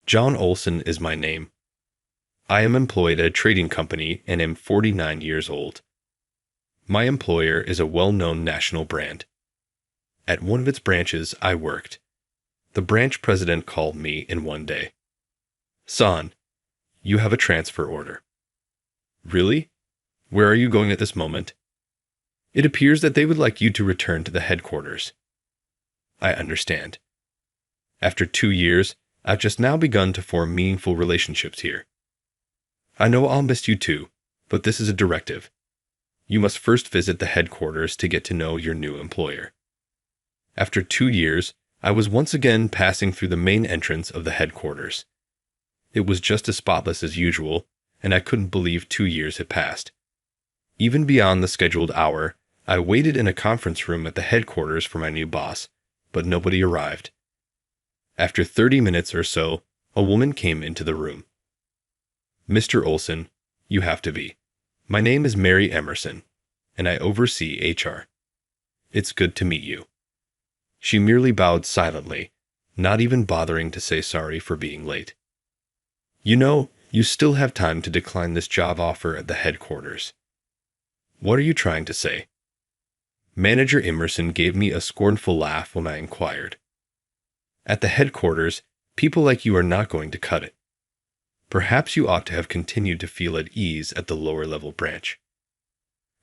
John Olson is my name. I am employed at a trading company and am 49 years old. My employer is a well-known national brand. At one of its branches, I worked. The branch president called me in one day. "Son, you have a transfer order." "Really? Where are you going at this moment?" "It appears that they would like you to return to the headquarters." "I understand. After 2 years, I've just now begun to form meaningful relationships here. I know I'll miss you too, but this is a directive. You must first visit the headquarters to get to know your new employer." After 2 years, I was once again passing through the main entrance of the headquarters. It was just as spotless as usual, and I couldn't believe 2 years had passed. Even beyond the scheduled hour, I waited in a conference room at the headquarters for my new boss, but nobody arrived. After 30 minutes or so, a woman came into the room. "Mr. Olson, you have to be. My name is Mary Emerson, and I oversee HR. It's good to meet you." She merely bowed silently, not even bothering to say sorry for being late. "You know, you still have time to decline this job offer at the headquarters." "What are you trying to say?" Manager Emerson gave me a scornful laugh when I inquired. "At the headquarters, people like you are not going to cut it. Perhaps you ought to have continued to feel at ease at the lower-level branch."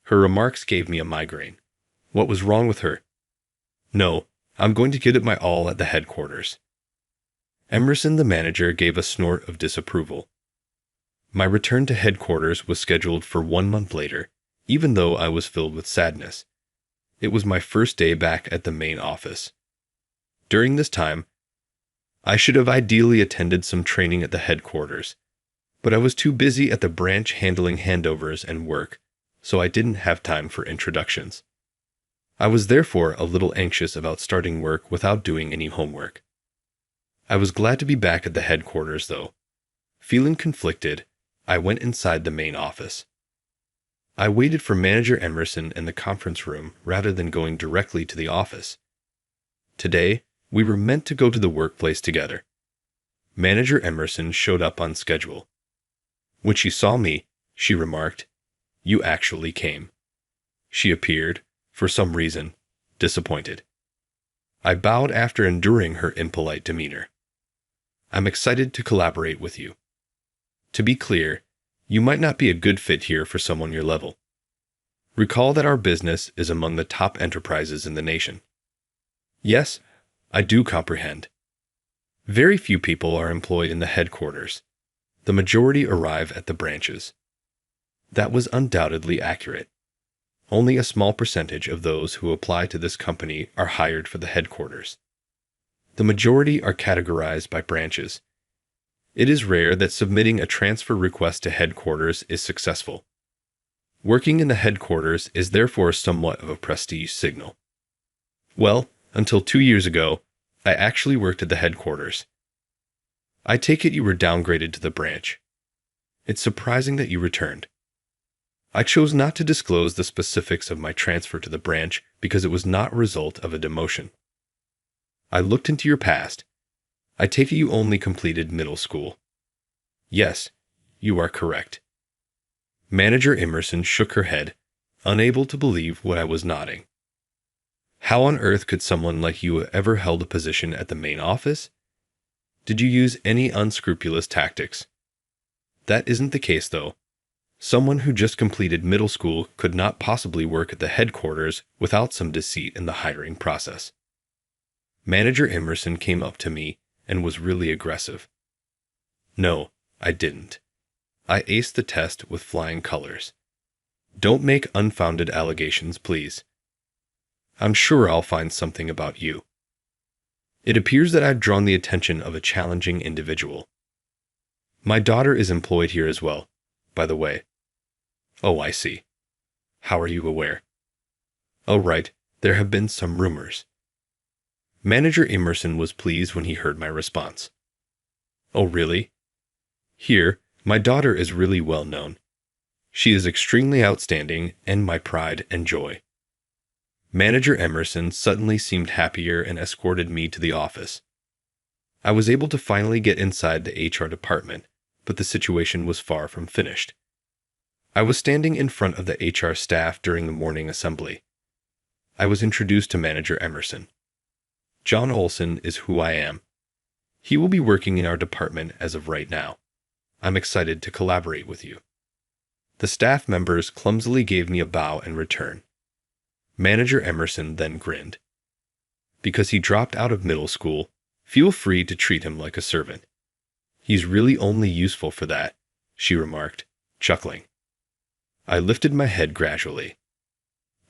Her remarks gave me a migraine. What was wrong with her? "No, I'm going to give it my all at the headquarters." Emerson, the manager, gave a snort of disapproval. My return to headquarters was scheduled for 1 month later, even though I was filled with sadness. It was my first day back at the main office. During this time, I should have ideally attended some training at the headquarters, but I was too busy at the branch handling handovers and work, so I didn't have time for introductions. I was therefore a little anxious about starting work without doing any homework. I was glad to be back at the headquarters, though. Feeling conflicted, I went inside the main office. I waited for Manager Emerson in the conference room rather than going directly to the office. Today, we were meant to go to the workplace together. Manager Emerson showed up on schedule. When she saw me, she remarked, "You actually came." She appeared, for some reason, disappointed. I bowed after enduring her impolite demeanor. "I'm excited to collaborate with you. To be clear, you might not be a good fit here for someone your level. Recall that our business is among the top enterprises in the nation." "Yes, I do comprehend." "Very few people are employed in the headquarters. The majority arrive at the branches." That was undoubtedly accurate. Only a small percentage of those who apply to this company are hired for the headquarters. The majority are categorized by branches. It is rare that submitting a transfer request to headquarters is successful. Working in the headquarters is therefore somewhat of a prestige signal. Well, until 2 years ago, I actually worked at the headquarters. I take it you were downgraded to the branch. It's surprising that you returned. I chose not to disclose the specifics of my transfer to the branch because it was not a result of a demotion. I looked into your past. I take it you only completed middle school. Yes, you are correct. Manager Emerson shook her head, unable to believe what I was nodding. How on earth could someone like you have ever held a position at the main office? Did you use any unscrupulous tactics? That isn't the case, though. Someone who just completed middle school could not possibly work at the headquarters without some deceit in the hiring process. Manager Emerson came up to me and was really aggressive. No, I didn't. I aced the test with flying colors. Don't make unfounded allegations, please. I'm sure I'll find something about you. It appears that I've drawn the attention of a challenging individual. My daughter is employed here as well, by the way. Oh, I see. How are you aware? Oh, right, there have been some rumors. Manager Emerson was pleased when he heard my response. Oh, really? Here, my daughter is really well known. She is extremely outstanding and my pride and joy. Manager Emerson suddenly seemed happier and escorted me to the office. I was able to finally get inside the HR department, but the situation was far from finished. I was standing in front of the HR staff during the morning assembly. I was introduced to Manager Emerson. John Olson is who I am. He will be working in our department as of right now. I'm excited to collaborate with you. The staff members clumsily gave me a bow in return. Manager Emerson then grinned. Because he dropped out of middle school, feel free to treat him like a servant. He's really only useful for that, she remarked, chuckling. I lifted my head gradually.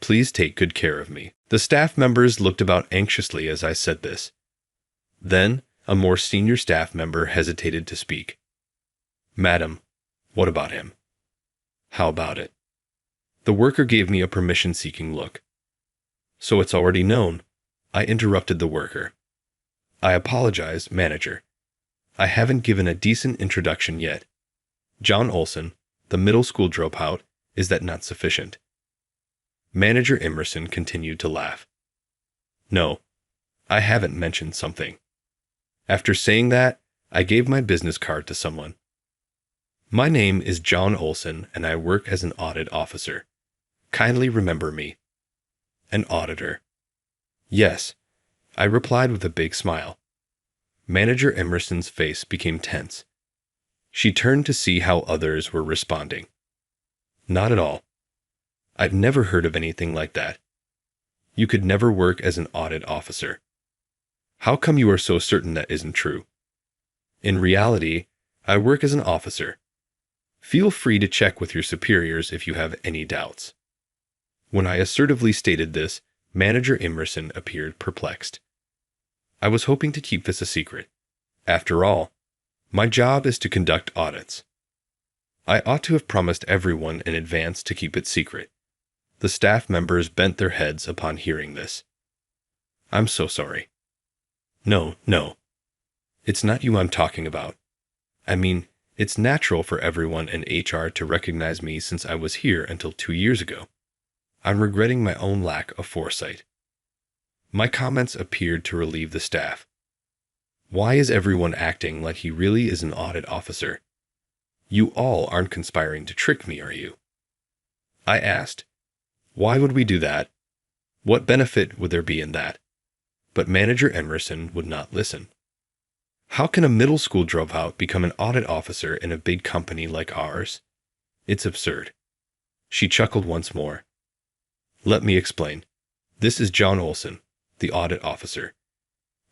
Please take good care of me. The staff members looked about anxiously as I said this. Then, a more senior staff member hesitated to speak. Madam, what about him? How about it? The worker gave me a permission-seeking look. So it's already known. I interrupted the worker. I apologize, manager. I haven't given a decent introduction yet. John Olson, the middle school dropout, is that not sufficient? Manager Emerson continued to laugh. No, I haven't mentioned something. After saying that, I gave my business card to someone. My name is John Olson, and I work as an audit officer. Kindly remember me. An auditor. Yes, I replied with a big smile. Manager Emerson's face became tense. She turned to see how others were responding. Not at all. I've never heard of anything like that. You could never work as an audit officer. How come you are so certain that isn't true? In reality, I work as an officer. Feel free to check with your superiors if you have any doubts. When I assertively stated this, Manager Emerson appeared perplexed. I was hoping to keep this a secret. After all, my job is to conduct audits. I ought to have promised everyone in advance to keep it secret. The staff members bent their heads upon hearing this. I'm so sorry. No. It's not you I'm talking about. I mean, it's natural for everyone in HR to recognize me since I was here until 2 years ago. I'm regretting my own lack of foresight. My comments appeared to relieve the staff. Why is everyone acting like he really is an audit officer? You all aren't conspiring to trick me, are you? I asked. Why would we do that? What benefit would there be in that? But Manager Emerson would not listen. How can a middle school dropout become an audit officer in a big company like ours? It's absurd. She chuckled once more. Let me explain. This is John Olson, the audit officer.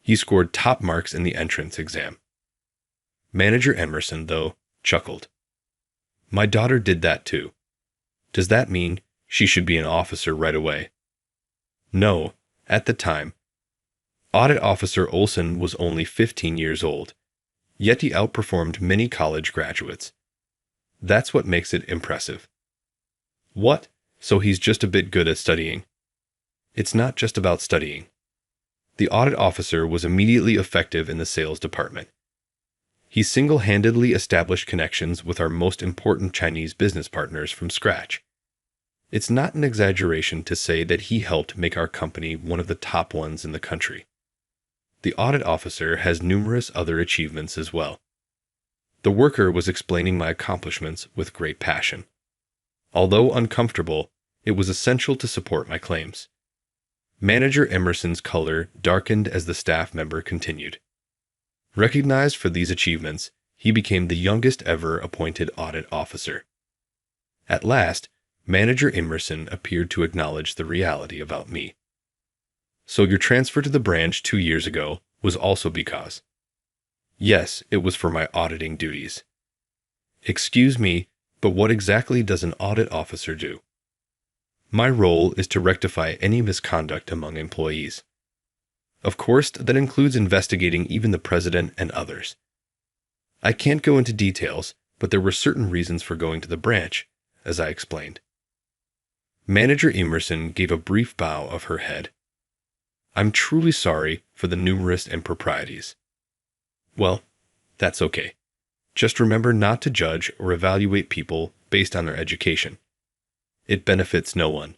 He scored top marks in the entrance exam. Manager Emerson, though, chuckled. My daughter did that too. Does that mean she should be an officer right away? No, at the time. Audit Officer Olson was only 15 years old, yet he outperformed many college graduates. That's what makes it impressive. What? So he's just a bit good at studying? It's not just about studying. The audit officer was immediately effective in the sales department. He single-handedly established connections with our most important Chinese business partners from scratch. It's not an exaggeration to say that he helped make our company one of the top ones in the country. The audit officer has numerous other achievements as well. The worker was explaining my accomplishments with great passion. Although uncomfortable, it was essential to support my claims. Manager Emerson's color darkened as the staff member continued. Recognized for these achievements, he became the youngest ever appointed audit officer. At last, Manager Emerson appeared to acknowledge the reality about me. So your transfer to the branch 2 years ago was also because? Yes, it was for my auditing duties. Excuse me, but what exactly does an audit officer do? My role is to rectify any misconduct among employees. Of course, that includes investigating even the president and others. I can't go into details, but there were certain reasons for going to the branch, as I explained. Manager Emerson gave a brief bow of her head. I'm truly sorry for the numerous improprieties. Well, that's okay. Just remember not to judge or evaluate people based on their education. It benefits no one.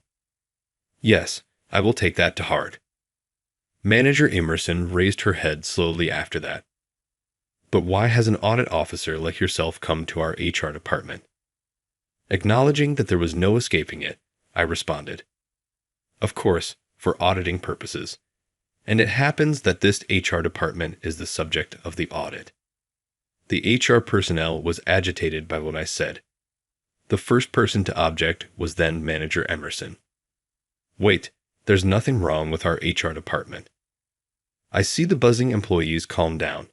Yes, I will take that to heart. Manager Emerson raised her head slowly after that. But why has an audit officer like yourself come to our HR department? Acknowledging that there was no escaping it, I responded. Of course, for auditing purposes. And it happens that this HR department is the subject of the audit. The HR personnel was agitated by what I said. The first person to object was then Manager Emerson. Wait, there's nothing wrong with our HR department. I see the buzzing employees calm down.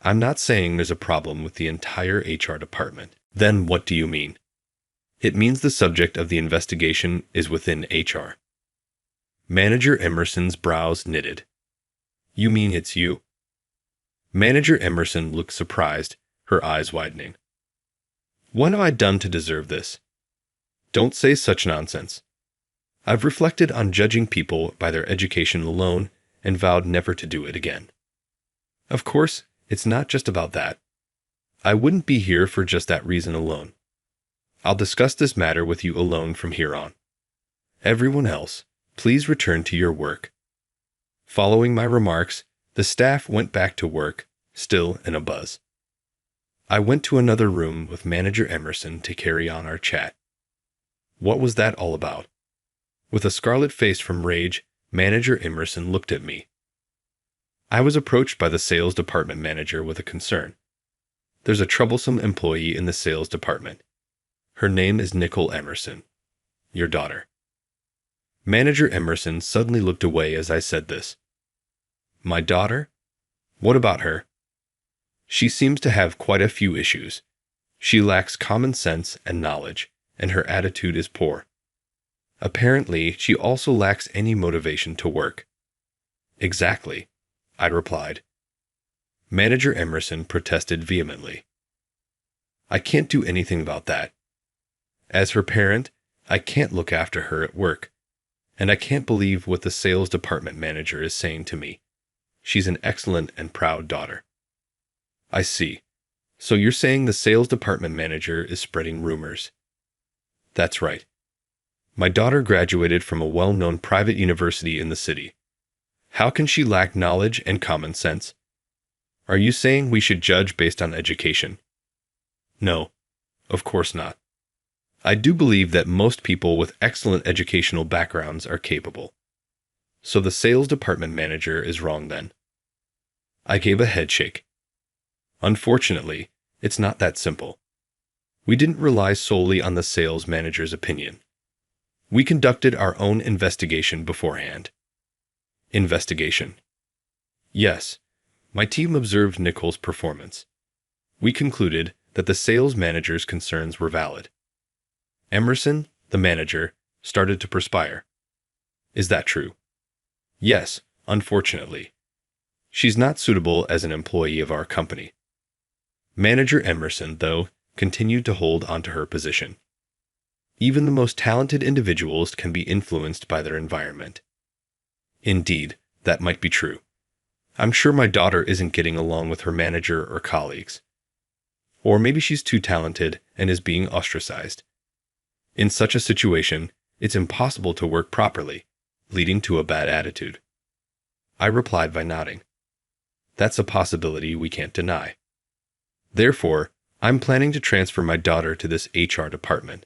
I'm not saying there's a problem with the entire HR department. Then what do you mean? It means the subject of the investigation is within HR. Manager Emerson's brows knitted. You mean it's you? Manager Emerson looked surprised, her eyes widening. What have I done to deserve this? Don't say such nonsense. I've reflected on judging people by their education alone and vowed never to do it again. Of course, it's not just about that. I wouldn't be here for just that reason alone. I'll discuss this matter with you alone from here on. Everyone else, please return to your work. Following my remarks, the staff went back to work, still in a buzz. I went to another room with Manager Emerson to carry on our chat. What was that all about? With a scarlet face from rage, Manager Emerson looked at me. I was approached by the sales department manager with a concern. There's a troublesome employee in the sales department. Her name is Nicole Emerson, your daughter. Manager Emerson suddenly looked away as I said this. My daughter? What about her? She seems to have quite a few issues. She lacks common sense and knowledge, and her attitude is poor. Apparently, she also lacks any motivation to work. Exactly, I replied. Manager Emerson protested vehemently. I can't do anything about that. As her parent, I can't look after her at work, and I can't believe what the sales department manager is saying to me. She's an excellent and proud daughter. I see. So you're saying the sales department manager is spreading rumors. That's right. My daughter graduated from a well-known private university in the city. How can she lack knowledge and common sense? Are you saying we should judge based on education? No, of course not. I do believe that most people with excellent educational backgrounds are capable. So the sales department manager is wrong then. I gave a headshake. Unfortunately, it's not that simple. We didn't rely solely on the sales manager's opinion. We conducted our own investigation beforehand. Investigation. Yes, my team observed Nicole's performance. We concluded that the sales manager's concerns were valid. Emerson, the manager, started to perspire. Is that true? Yes, unfortunately. She's not suitable as an employee of our company. Manager Emerson, though, continued to hold onto her position. Even the most talented individuals can be influenced by their environment. Indeed, that might be true. I'm sure my daughter isn't getting along with her manager or colleagues. Or maybe she's too talented and is being ostracized. In such a situation, it's impossible to work properly, leading to a bad attitude. I replied by nodding. That's a possibility we can't deny. Therefore, I'm planning to transfer my daughter to this HR department.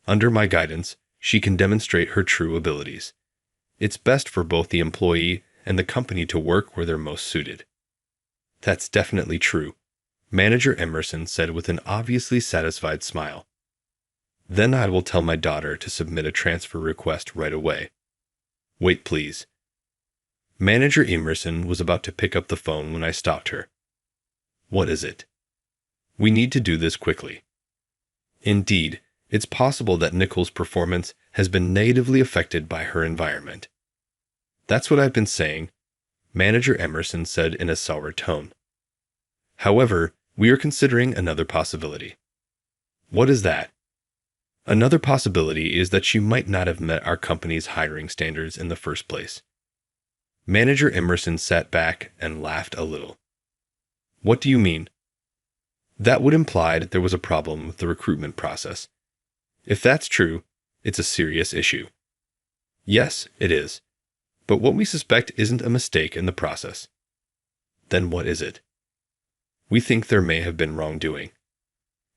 Under my guidance, she can demonstrate her true abilities. It's best for both the employee and the company to work where they're most suited. That's definitely true, Manager Emerson said with an obviously satisfied smile. Then I will tell my daughter to submit a transfer request right away. Wait, please. Manager Emerson was about to pick up the phone when I stopped her. What is it? We need to do this quickly. Indeed, it's possible that Nicole's performance has been negatively affected by her environment. That's what I've been saying, Manager Emerson said in a sour tone. However, we are considering another possibility. What is that? Another possibility is that she might not have met our company's hiring standards in the first place. Manager Emerson sat back and laughed a little. What do you mean? That would imply that there was a problem with the recruitment process. If that's true, it's a serious issue. Yes, it is. But what we suspect isn't a mistake in the process. Then what is it? We think there may have been wrongdoing.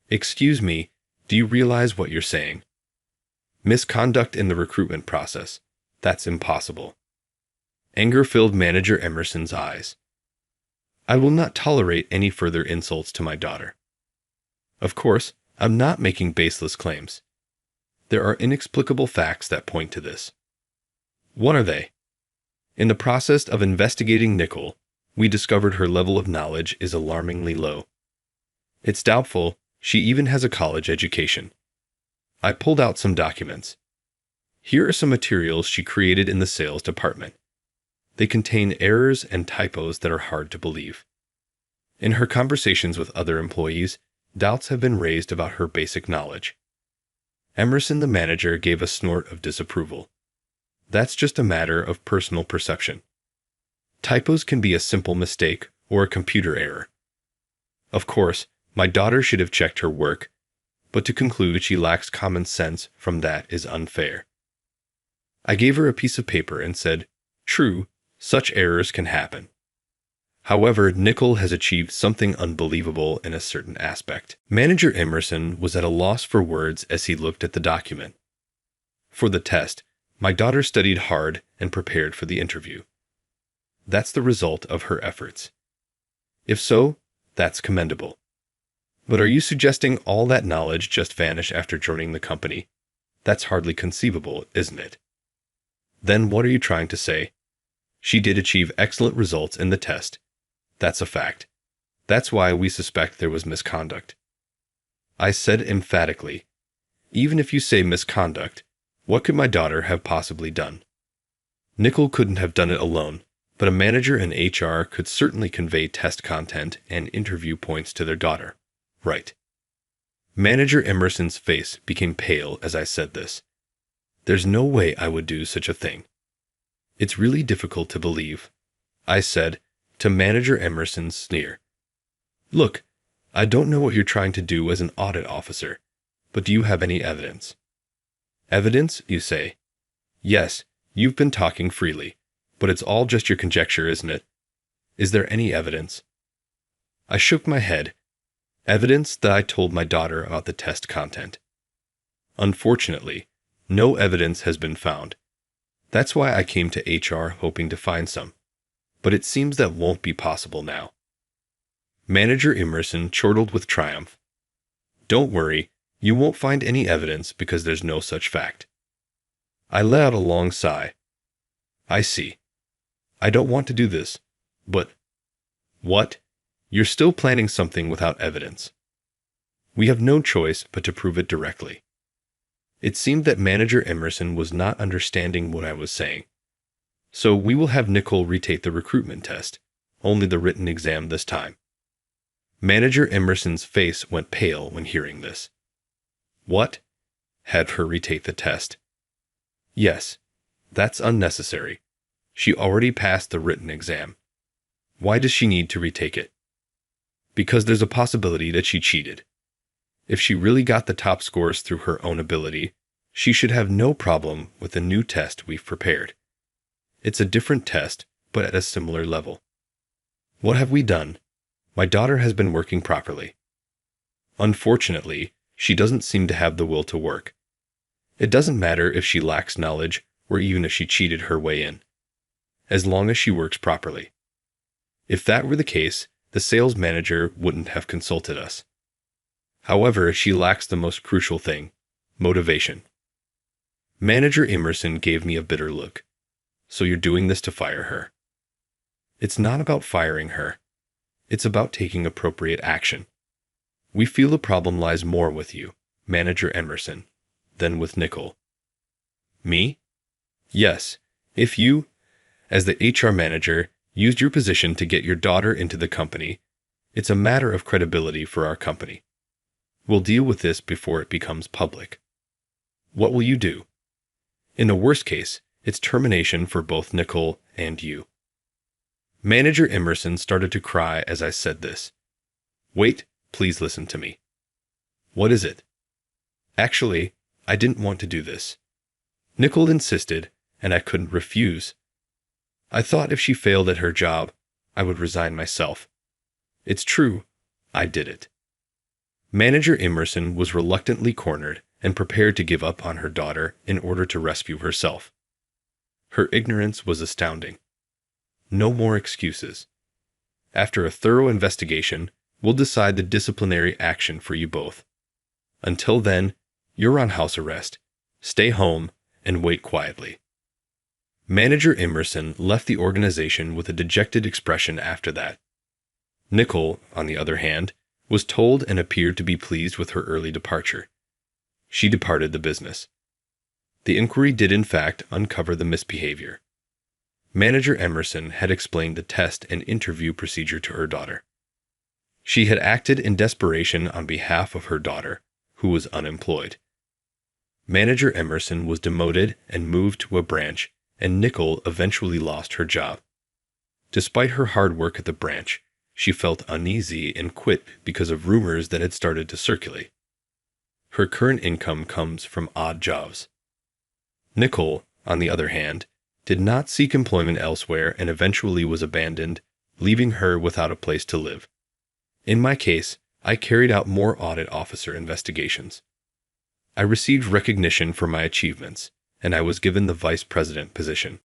Excuse me, do you realize what you're saying? Misconduct in the recruitment process. That's impossible. Anger filled Manager Emerson's eyes. I will not tolerate any further insults to my daughter. Of course, I'm not making baseless claims. There are inexplicable facts that point to this. What are they? In the process of investigating Nicole, we discovered her level of knowledge is alarmingly low. It's doubtful she even has a college education. I pulled out some documents. Here are some materials she created in the sales department. They contain errors and typos that are hard to believe. In her conversations with other employees, doubts have been raised about her basic knowledge. Emerson, the manager, gave a snort of disapproval. That's just a matter of personal perception. Typos can be a simple mistake or a computer error. Of course, my daughter should have checked her work, but to conclude she lacks common sense from that is unfair. I gave her a piece of paper and said, "True, such errors can happen. However, Nicole has achieved something unbelievable in a certain aspect." Manager Emerson was at a loss for words as he looked at the document. For the test, my daughter studied hard and prepared for the interview. That's the result of her efforts. If so, that's commendable. But are you suggesting all that knowledge just vanished after joining the company? That's hardly conceivable, isn't it? Then what are you trying to say? She did achieve excellent results in the test. That's a fact. That's why we suspect there was misconduct. I said emphatically, even if you say misconduct, what could my daughter have possibly done? Nicole couldn't have done it alone, but a manager in HR could certainly convey test content and interview points to their daughter. Right. Manager Emerson's face became pale as I said this. There's no way I would do such a thing. It's really difficult to believe, I said, to Manager Emerson's sneer. Look, I don't know what you're trying to do as an audit officer, but do you have any evidence? Evidence, you say? Yes, you've been talking freely, but it's all just your conjecture, isn't it? Is there any evidence? I shook my head. Evidence that I told my daughter about the test content. Unfortunately, no evidence has been found. That's why I came to HR hoping to find some. But it seems that won't be possible now. Manager Emerson chortled with triumph. Don't worry, you won't find any evidence because there's no such fact. I let out a long sigh. I see. I don't want to do this, but... What? You're still planning something without evidence. We have no choice but to prove it directly. It seemed that Manager Emerson was not understanding what I was saying. So we will have Nicole retake the recruitment test, only the written exam this time. Manager Emerson's face went pale when hearing this. What? Have her retake the test? Yes, that's unnecessary. She already passed the written exam. Why does she need to retake it? Because there's a possibility that she cheated. If she really got the top scores through her own ability, she should have no problem with the new test we've prepared. It's a different test, but at a similar level. What have we done? My daughter has been working properly. Unfortunately, she doesn't seem to have the will to work. It doesn't matter if she lacks knowledge or even if she cheated her way in, as long as she works properly. If that were the case, the sales manager wouldn't have consulted us. However, she lacks the most crucial thing, motivation. Manager Emerson gave me a bitter look. So you're doing this to fire her? It's not about firing her. It's about taking appropriate action. We feel the problem lies more with you, Manager Emerson, than with Nicole. Me? Yes, if you, as the HR manager, used your position to get your daughter into the company, it's a matter of credibility for our company. We'll deal with this before it becomes public. What will you do? In the worst case, it's termination for both Nicole and you. Manager Emerson started to cry as I said this. Wait, please listen to me. What is it? Actually, I didn't want to do this. Nicole insisted, and I couldn't refuse. I thought if she failed at her job, I would resign myself. It's true, I did it. Manager Emerson was reluctantly cornered and prepared to give up on her daughter in order to rescue herself. Her ignorance was astounding. No more excuses. After a thorough investigation, we'll decide the disciplinary action for you both. Until then, you're on house arrest. Stay home and wait quietly. Manager Emerson left the organization with a dejected expression after that. Nicole, on the other hand, was told and appeared to be pleased with her early departure. She departed the business. The inquiry did in fact uncover the misbehavior. Manager Emerson had explained the test and interview procedure to her daughter. She had acted in desperation on behalf of her daughter, who was unemployed. Manager Emerson was demoted and moved to a branch, and Nicole eventually lost her job. Despite her hard work at the branch, she felt uneasy and quit because of rumors that had started to circulate. Her current income comes from odd jobs. Nicole, on the other hand, did not seek employment elsewhere and eventually was abandoned, leaving her without a place to live. In my case, I carried out more audit officer investigations. I received recognition for my achievements, and I was given the vice president position.